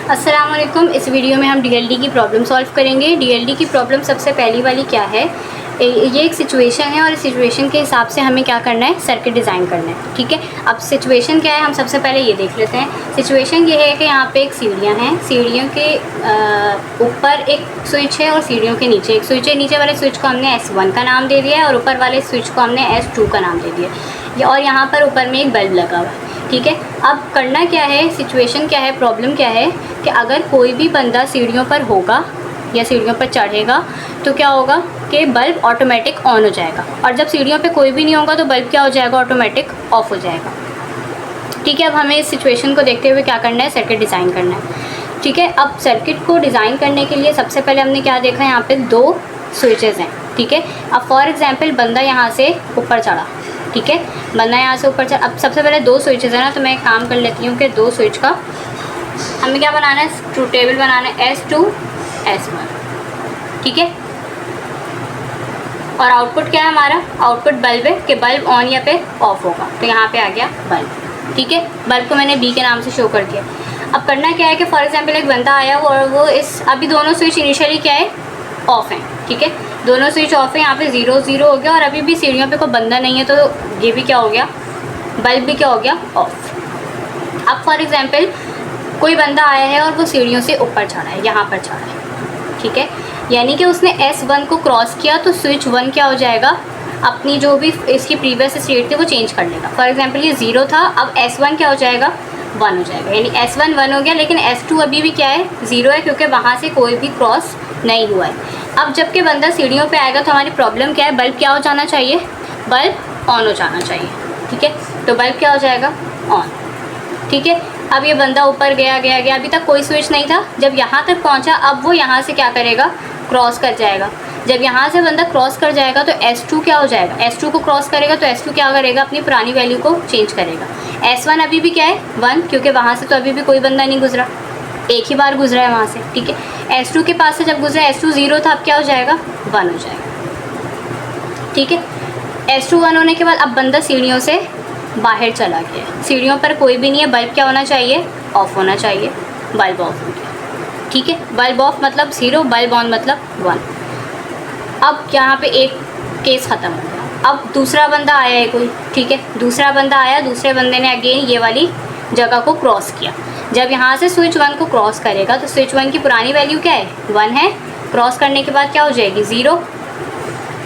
अस्सलाम वालेकुम। इस वीडियो में हम डीएलडी की प्रॉब्लम सॉल्व करेंगे। डीएलडी की प्रॉब्लम सबसे पहली वाली क्या है, ये एक सिचुएशन है और इस सिचुएशन के हिसाब से हमें क्या करना है, सर्किट डिज़ाइन करना है। ठीक है, अब सिचुएशन क्या है हम सबसे पहले ये देख लेते हैं। सिचुएशन ये है कि यहाँ पे एक सीढ़ियाँ हैं, सीढ़ियों के ऊपर एक स्विच है और सीढ़ियों के नीचे एक स्विच है। नीचे वाले स्विच को हमने S1 का नाम दे दिया है और ऊपर वाले स्विच को हमने S2 का नाम दे दिया और यहाँ पर ऊपर में एक बल्ब लगा हुआ है। ठीक है, अब करना क्या है, सिचुएशन क्या है, प्रॉब्लम क्या है कि अगर कोई भी बंदा सीढ़ियों पर होगा या सीढ़ियों पर चढ़ेगा तो क्या होगा कि बल्ब ऑटोमेटिक ऑन हो जाएगा, और जब सीढ़ियों पे कोई भी नहीं होगा तो बल्ब क्या हो जाएगा, ऑटोमेटिक ऑफ हो जाएगा। ठीक है, अब हमें इस सिचुएशन को देखते हुए क्या करना है, सर्किट डिज़ाइन करना है। ठीक है, अब सर्किट को डिज़ाइन करने के लिए सबसे पहले हमने क्या देखा, यहाँ पे दो स्विचेज़ हैं। ठीक है, अब फॉर एग्जाम्पल बंदा यहाँ से ऊपर चढ़ा, ठीक है, बंदा यहाँ से ऊपर चढ़ा। अब सबसे पहले दो स्विचेज़ है ना, तो मैं एक काम कर लेती हूँ कि दो स्विच का हमें क्या बनाना है, ट्रू टेबल बनाना है, S2 S1। ठीक है, और आउटपुट क्या है हमारा, आउटपुट बल्ब है कि बल्ब ऑन या फिर ऑफ होगा, तो यहाँ पे आ गया बल्ब। ठीक है, बल्ब को मैंने B के नाम से शो कर दिया। अब करना क्या है कि फॉर एग्जांपल एक बंदा आया और वो इस अभी दोनों स्विच इनिशियली क्या है, ऑफ हैं। ठीक है, दोनों स्विच ऑफ है, यहाँ पे 0 0 हो गया और अभी भी सीढ़ियों पे कोई बंदा नहीं है, तो ये भी क्या हो गया, बल्ब भी क्या हो गया, ऑफ। अब फॉर एग्जांपल कोई बंदा आया है और वो सीढ़ियों से ऊपर चढ़ा है, यहाँ पर चढ़ा है। ठीक है, यानी कि उसने S1 को क्रॉस किया तो स्विच 1 क्या हो जाएगा, अपनी जो भी इसकी प्रीवियस स्टेट थी वो चेंज कर लेगा। फॉर एग्जांपल ये 0 था, अब S1 क्या हो जाएगा, 1 हो जाएगा, यानी S1 1 हो गया, लेकिन S2 अभी भी क्या है, 0 है, क्योंकि वहाँ से कोई भी क्रॉस नहीं हुआ है। अब जबकि बंदा सीढ़ियों पे आएगा तो हमारी प्रॉब्लम क्या है, बल्ब क्या हो जाना चाहिए, बल्ब ऑन हो जाना चाहिए। ठीक है, तो बल्ब क्या हो जाएगा, ऑन। ठीक है, अब ये बंदा ऊपर गया गया गया, अभी तक कोई स्विच नहीं था, जब यहाँ तक पहुँचा अब वो यहाँ से क्या करेगा, क्रॉस कर जाएगा। जब यहाँ से बंदा क्रॉस कर जाएगा तो S2 क्या हो जाएगा, S2 को क्रॉस करेगा तो S2 क्या करेगा, अपनी पुरानी वैल्यू को चेंज करेगा। S1 अभी भी क्या है, 1, क्योंकि वहाँ से तो अभी भी कोई बंदा नहीं गुजरा, एक ही बार गुजरा है वहाँ से। ठीक है, S2 के पास से जब गुजरा, S2 0 था, अब क्या हो जाएगा, 1 हो जाएगा। ठीक है, S2 1 होने के बाद अब बंदा सीढ़ियों से बाहर चला गया, सीढ़ियों पर कोई भी नहीं है, बल्ब क्या होना चाहिए, ऑफ होना चाहिए, बल्ब ऑफ हो गया। ठीक है, बल्ब ऑफ मतलब 0, बल्ब ऑन मतलब 1। अब यहाँ पे एक केस ख़त्म हो गया। अब दूसरा बंदा आया है कोई, ठीक है, दूसरा बंदा आया, दूसरे बंदे ने अगेन ये वाली जगह को क्रॉस किया। जब यहाँ से स्विच 1 को क्रॉस करेगा तो स्विच 1 की पुरानी वैल्यू क्या है, 1 है, क्रॉस करने के बाद क्या हो जाएगी, 0,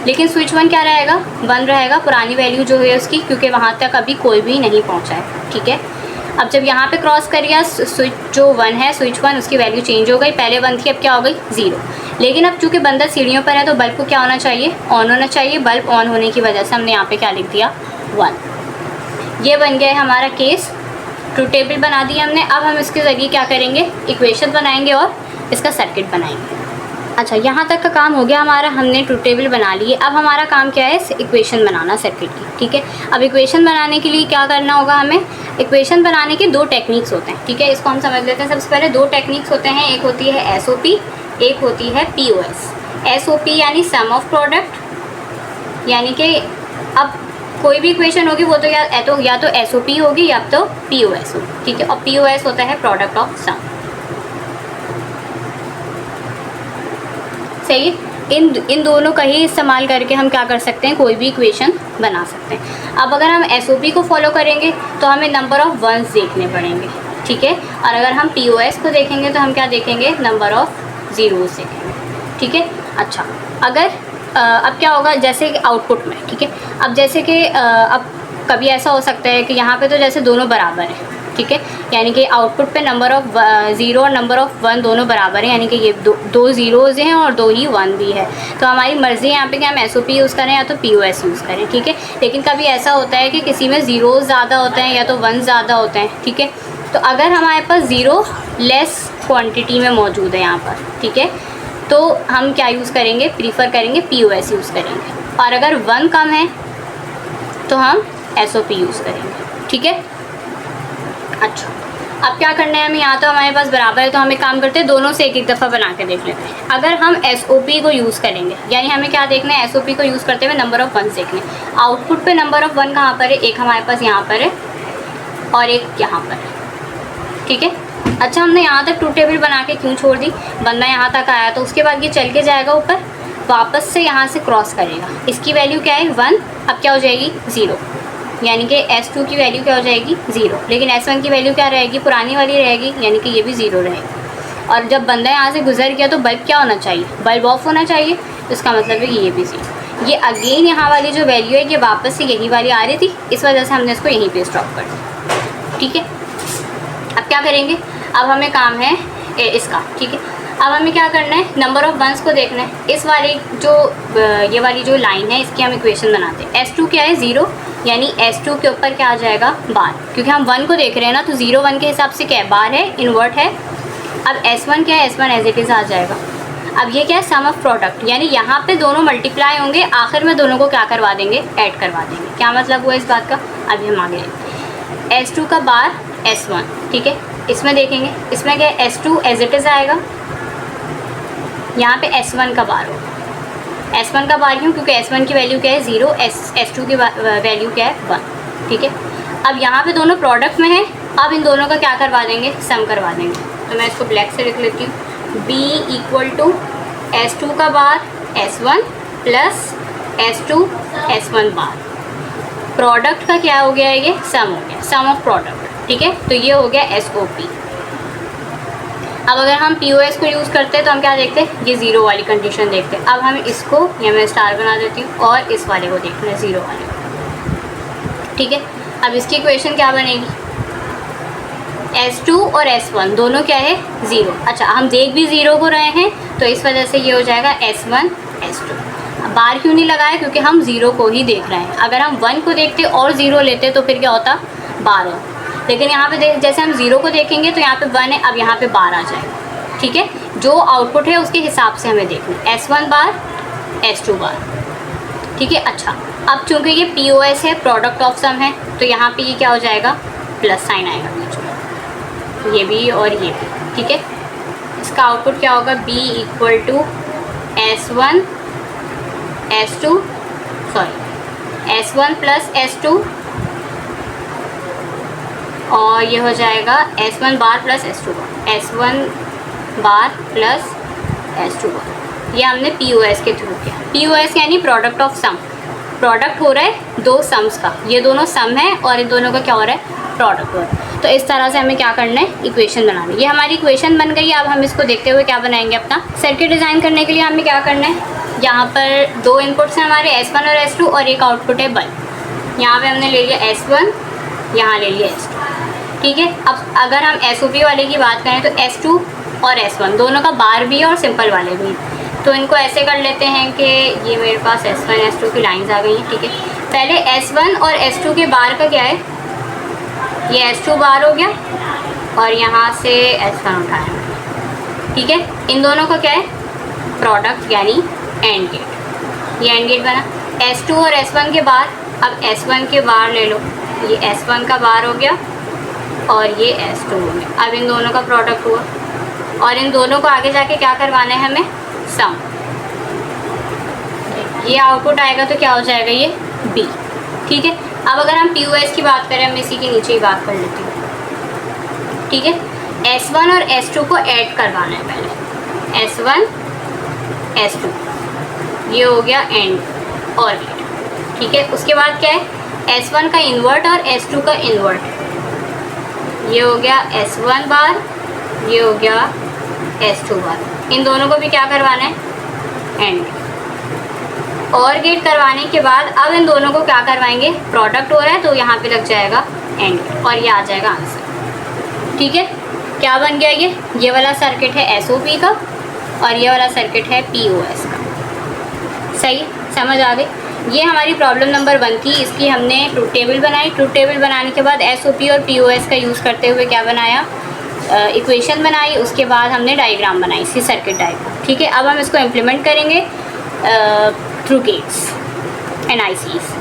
लेकिन स्विच 1 क्या रहेगा, 1 रहेगा, पुरानी वैल्यू जो है उसकी, क्योंकि वहाँ तक अभी कोई भी नहीं पहुँचा है। ठीक है, अब जब यहाँ पे क्रॉस कर गया स्विच जो 1 है, स्विच 1 उसकी वैल्यू चेंज हो गई, पहले 1 थी अब क्या हो गई, 0। लेकिन अब चूँकि बंदा सीढ़ियों पर है तो बल्ब को क्या होना चाहिए, ऑन होना चाहिए, बल्ब ऑन होने की वजह से हमने यहाँ पे क्या लिख दिया, 1। ये बन गया है हमारा केस, ट्रू टेबल बना दिया हमने। अब हम इसके ज़रिए क्या करेंगे, इक्वेशन बनाएंगे और इसका सर्किट बनाएंगे। अच्छा, यहाँ तक का काम हो गया हमारा, हमने ट्रू टेबल बना लिए। अब हमारा काम क्या है, इक्वेशन बनाना सर्किट की। ठीक है, अब इक्वेशन बनाने के लिए क्या करना होगा हमें, इक्वेशन बनाने के दो टेक्निक्स होते हैं। ठीक है, इसको हम समझ लेते हैं। सबसे पहले दो टेक्निक्स होते हैं, एक होती है SOP, एक होती है POS। SOP यानी सम ऑफ प्रोडक्ट, यानी कि अब कोई भी इक्वेशन होगी वो तो या तो SOP होगी या तो POS होगी। ठीक है, और POS होता है प्रोडक्ट ऑफ सम। सही है, इन दोनों का ही इस्तेमाल करके हम क्या कर सकते हैं, कोई भी इक्वेशन बना सकते हैं। अब अगर हम SOP को फॉलो करेंगे तो हमें नंबर ऑफ़ वंस देखने पड़ेंगे। ठीक है, और अगर हम POS को देखेंगे तो हम क्या देखेंगे, नंबर ऑफ़ ज़ीरोज़ देखेंगे। ठीक है, अच्छा, अगर अब क्या होगा, जैसे कि आउटपुट में, ठीक है, अब जैसे कि अब कभी ऐसा हो सकता है कि यहाँ पे तो जैसे दोनों बराबर हैं। ठीक है, यानी कि आउटपुट पे नंबर ऑफ़ 0 और नंबर ऑफ़ 1 दोनों बराबर हैं, यानी कि ये दो ज़ीरोज़ हैं और 2 ही 1 भी है। तो हमारी मर्ज़ी है यहाँ पे कि हम SOP यूज़ करें या तो POS यूज़ करें। ठीक है, लेकिन कभी ऐसा होता है कि किसी में ज़ीरोज़ ज़्यादा होते हैं या तो 1 ज़्यादा होते हैं। ठीक है, तो अगर हमारे पास 0 लेस क्वान्टिटी में मौजूद है यहाँ पर, ठीक है, तो हम क्या यूज़ करेंगे, प्रीफर करेंगे POS यूज़ करेंगे, और अगर 1 कम है तो हम SOP यूज़ करेंगे। ठीक है, अच्छा, अब क्या करना है हमें, यहाँ तो हमारे पास बराबर है तो हम एक काम करते हैं, दोनों से एक एक दफ़ा बना के देख लेते हैं। अगर हम SOP को यूज़ करेंगे, यानी हमें क्या देखना है, SOP को यूज़ करते हुए नंबर ऑफ़ वंस देखने। आउटपुट पे नंबर ऑफ़ 1 कहाँ पर है, एक हमारे पास यहाँ पर है और एक यहाँ पर है। ठीक है, अच्छा, हमने यहाँ तक ट्रूथ टेबल बना के क्यों छोड़ दी? बंदा यहाँ तक आया तो उसके बाद ये चल के जाएगा ऊपर, वापस से यहाँ से क्रॉस करेगा। इसकी वैल्यू क्या है 1, अब क्या हो जाएगी 0, यानी कि S2 की वैल्यू क्या हो जाएगी 0, लेकिन S1 की वैल्यू क्या रहेगी, पुरानी वाली रहेगी, यानी कि ये भी 0 रहेगा। और जब बंदा यहाँ से गुजर गया तो बल्ब क्या होना चाहिए, बल्ब ऑफ होना चाहिए, इसका मतलब है कि ये भी 0। ये अगेन यहाँ वाली जो वैल्यू है ये वापस से यही वाली आ रही थी, इस वजह से हमने इसको यहीं पे स्टॉप कर दिया। ठीक है, अब क्या करेंगे, अब हमें काम है इसका। ठीक है, अब हमें क्या करना है, नंबर ऑफ़ वंस को देखना है। इस वाली जो ये वाली जो लाइन है इसकी हम इक्वेशन बनाते हैं। S2 क्या है 0, यानी S2 के ऊपर क्या आ जाएगा बार, क्योंकि हम 1 को देख रहे हैं ना, तो 0 1 के हिसाब से क्या है बार है, इन्वर्ट है। अब S1 क्या है, S1 एज इट इज़ आ जाएगा। अब ये क्या है सम ऑफ प्रोडक्ट, यानी यहाँ पे दोनों मल्टीप्लाई होंगे, आखिर में दोनों को क्या करवा देंगे, ऐड करवा देंगे। क्या मतलब हुआ इस बात का, अभी हम आगे S2 का बार S1। ठीक है, इसमें देखेंगे, इसमें क्या है S2 एज इट इज़ आएगा, यहाँ पे S1 का बार होगा। S1 का बार क्यों, क्योंकि S1 की वैल्यू क्या है 0, S2 की वैल्यू क्या है 1। ठीक है, अब यहाँ पे दोनों प्रोडक्ट में है, अब इन दोनों का क्या करवा देंगे, सम करवा देंगे। तो मैं इसको ब्लैक से लिख लेती हूँ, B इक्वल टू S2 का बार S1 प्लस S2 S1 बार। प्रोडक्ट का क्या हो गया है, ये सम हो गया, सम ऑफ प्रोडक्ट। ठीक है, तो ये हो गया SOP। अब अगर हम POS को यूज़ करते हैं तो हम क्या देखते हैं, ये 0 वाली कंडीशन देखते हैं। अब हम इसको, या मैं स्टार बना देती हूँ, और इस वाले को देखना है 0 वाले को। ठीक है, अब इसकी इक्वेशन क्या बनेगी, S2 और S1 दोनों क्या है 0। अच्छा, हम देख भी 0 को रहे हैं, तो इस वजह से ये हो जाएगा S1 S2। बार क्यों नहीं लगाया, क्योंकि हम 0 को ही देख रहे हैं। अगर हम 1 को देखते और 0 लेते तो फिर क्या होता, बार होता। लेकिन यहाँ पे जैसे हम 0 को देखेंगे तो यहाँ पे 1 है, अब यहाँ पे बार आ जाएगा। ठीक है, जो आउटपुट है उसके हिसाब से हमें देखना है, S1 बार S2 बार। ठीक है, अच्छा, अब चूँकि ये POS है, प्रोडक्ट ऑफ सम है, तो यहाँ पे ये क्या हो जाएगा, प्लस साइन आएगा बीच में, ये भी और ये भी। ठीक है, इसका आउटपुट क्या होगा, B equal to S1 plus S2, और ये हो जाएगा S1 बार प्लस S2 बार, S1 बार प्लस S2 बार। ये हमने POS के थ्रू किया। POS यानी प्रोडक्ट ऑफ सम, प्रोडक्ट हो रहा है दो सम्स का, ये दोनों सम है और इन दोनों का क्या हो रहा है, प्रोडक्ट हो रहा है। तो इस तरह से हमें क्या करना है, इक्वेशन बनानी है। ये हमारी इक्वेशन बन गई। अब हम इसको देखते हुए क्या बनाएंगे, अपना सर्किट डिज़ाइन करने के लिए हमें क्या करना है, यहाँ पर 2 इनपुट्स हैं हमारे S1 और S2, और एक आउटपुट है बल्ब। यहाँ पे हमने ले लिया S1, यहाँ ले लिया S2। ठीक है, अब अगर हम SOP वाले की बात करें तो S2 और S1 दोनों का बार भी है और सिंपल वाले भी, तो इनको ऐसे कर लेते हैं कि ये मेरे पास S1 S2 की लाइंस आ गई हैं। ठीक है, पहले S1 और S2 के बार का क्या है, ये S2 बार हो गया और यहाँ से S1 उठाया। ठीक है, इन दोनों का क्या है, प्रोडक्ट यानी एंड गेट। ये एंड गेट बना। S2 और S1 के बार, अब S1 के बार ले लो, ये S1 का बार हो गया और ये S2 हो गया। अब इन दोनों का प्रोडक्ट हुआ और इन दोनों को आगे जाके क्या करवाना है हमें, सम। ये आउटपुट आएगा तो क्या हो जाएगा, ये B। ठीक है, अब अगर हम POS की बात करें, मैं इसी के नीचे ही बात कर लेती हूँ। ठीक है, S1 और S2 को ऐड करवाना है पहले, S1 S2, ये हो गया एंड और गेट। ठीक है, उसके बाद क्या है, S1 का इन्वर्ट और S2 का इन्वर्ट, ये हो गया S1 बार, ये हो गया S2 बार। इन दोनों को भी क्या करवाना है, एंड और गेट करवाने के बाद अब इन दोनों को क्या करवाएंगे, प्रोडक्ट हो रहा है तो यहाँ पे लग जाएगा एंड, और ये आ जाएगा आंसर। ठीक है, क्या बन गया, ये वाला सर्किट है SOP का और ये वाला सर्किट है POS का। सही, समझ आ गई। ये हमारी प्रॉब्लम नंबर 1 थी। इसकी हमने ट्रूथ टेबल बनाई। ट्रूथ टेबल बनाने के बाद SOP और POS का यूज़ करते हुए क्या बनाया, इक्वेशन बनाई। उसके बाद हमने डायग्राम बनाई, इसी सर्किट डायग्राम। ठीक है, अब हम इसको इम्प्लीमेंट करेंगे थ्रू गेट्स एंड ICs।